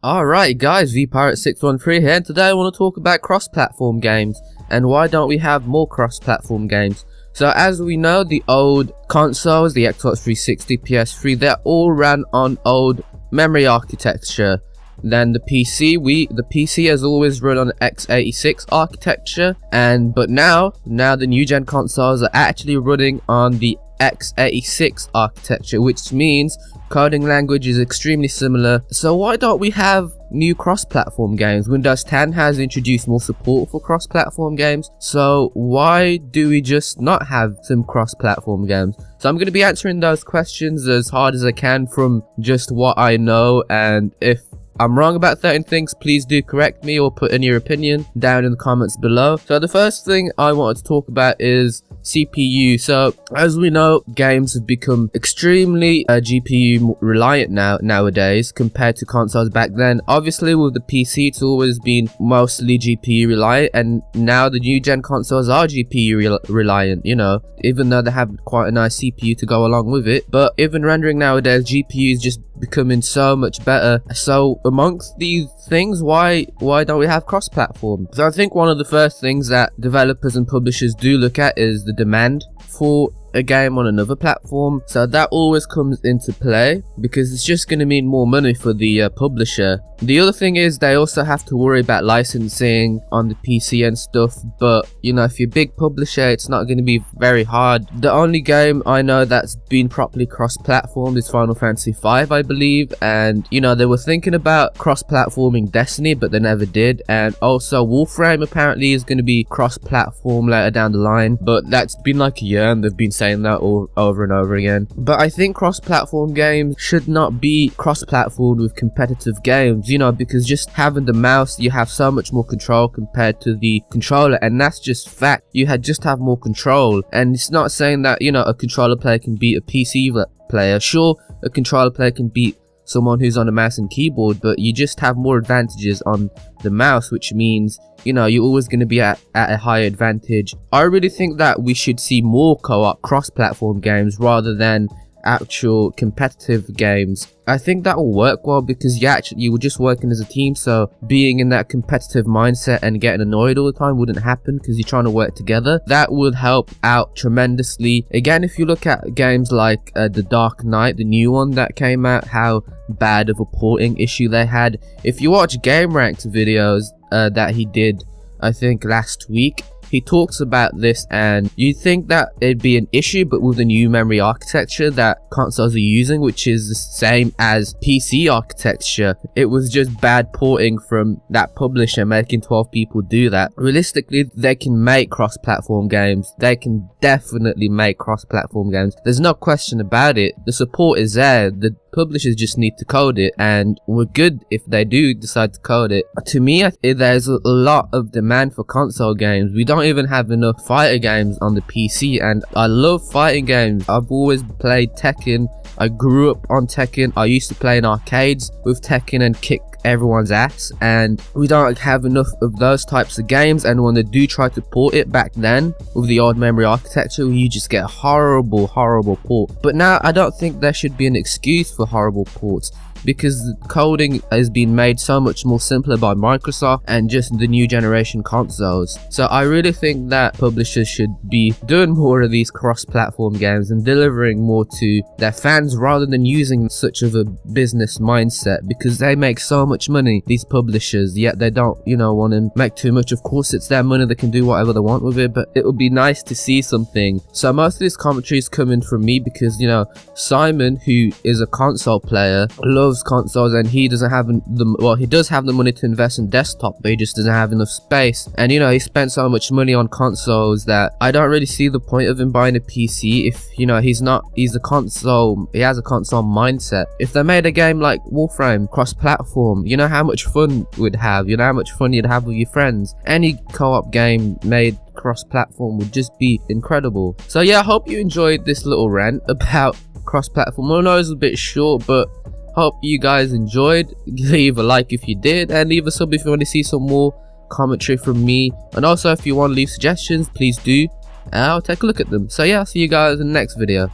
Alright guys, VPirate613 here, and today I want to talk about cross-platform games and why don't we have more cross-platform games. So as we know, the old consoles, the Xbox 360, PS3, they're all ran on old memory architecture. Then the PC has always run on x86 architecture, but now the new gen consoles are actually running on the x86 architecture, which means coding language is extremely similar. So why don't we have new cross-platform games? Windows 10 has introduced more support for cross-platform games, so why do we just not have some cross-platform games? So I'm going to be answering those questions as hard as I can from just what I know, and if I'm wrong about certain things, please do correct me or put in your opinion down in the comments below. So the first thing I wanted to talk about is CPU. So as we know, games have become extremely GPU reliant nowadays compared to consoles back then. Obviously with the PC it's always been mostly GPU reliant, and now the new gen consoles are GPU reliant, you know, even though they have quite a nice CPU to go along with it. But even rendering nowadays, GPU is just becoming so much better. So amongst these things, why don't we have cross-platform? So I think one of the first things that developers and publishers do look at is the demand for a game on another platform. So that always comes into play because it's just going to mean more money for the publisher. The other thing is they also have to worry about licensing on the PC and stuff, but you know, if you're a big publisher, it's not going to be very hard. The only game I know that's been properly cross-platformed is Final Fantasy V, I believe, and you know, they were thinking about cross-platforming Destiny, but they never did. And also Warframe apparently is going to be cross-platform later down the line, but that's been like a year and they've been saying that all over and over again. But I think cross-platform games should not be cross-platformed with competitive games, you know, because just having the mouse, you have so much more control compared to the controller, and that's just fact. You just have more control, and it's not saying that, you know, a controller player can beat a PC player. Sure, a controller player can beat someone who's on a mouse and keyboard, but you just have more advantages on the mouse, which means, you know, you're always going to be at a higher advantage. I really think that we should see more co-op cross-platform games rather than actual competitive games. I think that will work well because you were just working as a team, so being in that competitive mindset and getting annoyed all the time wouldn't happen because you're trying to work together. That would help out tremendously. Again, if you look at games like The Dark Knight, the new one that came out, how bad of a porting issue they had. If you watch Game Rank's videos that he did, I think last week, he talks about this, and you think that it'd be an issue, but with the new memory architecture that consoles are using, which is the same as PC architecture, it was just bad porting from that publisher making 12 people do that. Realistically, they can make cross-platform games. They can definitely make cross-platform games. There's no question about it. The support is there. The publishers just need to code it, and we're good if they do decide to code it. To me, there's a lot of demand for console games. We don't even have enough fighter games on the PC, and I love fighting games. I've always played Tekken. I grew up on Tekken. I used to play in arcades with Tekken and kick everyone's ass, and we don't have enough of those types of games. And when they do try to port it back then with the old memory architecture, you just get a horrible port. But now I don't think there should be an excuse for horrible ports, because the coding has been made so much more simpler by Microsoft and just the new generation consoles. So I really think that publishers should be doing more of these cross-platform games and delivering more to their fans rather than using such of a business mindset, because they make so much money, these publishers, yet they don't, you know, want to make too much. Of course, it's their money, they can do whatever they want with it, but it would be nice to see something. So most of this commentary is coming from me because, you know, Simon, who is a console player, loves consoles, and he doesn't have he does have the money to invest in desktop, but he just doesn't have enough space. And you know, he spent so much money on consoles that I don't really see the point of him buying a PC if, you know, he has a console mindset. If they made a game like Warframe cross-platform, you know how much fun we'd have, you know how much fun you'd have with your friends. Any co-op game made cross-platform would just be incredible. So yeah, I hope you enjoyed this little rant about cross-platform. I know it was a bit short, but hope you guys enjoyed. Leave a like if you did, and leave a sub if you want to see some more commentary from me. And also, if you want to leave suggestions, please do, and I'll take a look at them. So yeah, I'll see you guys in the next video.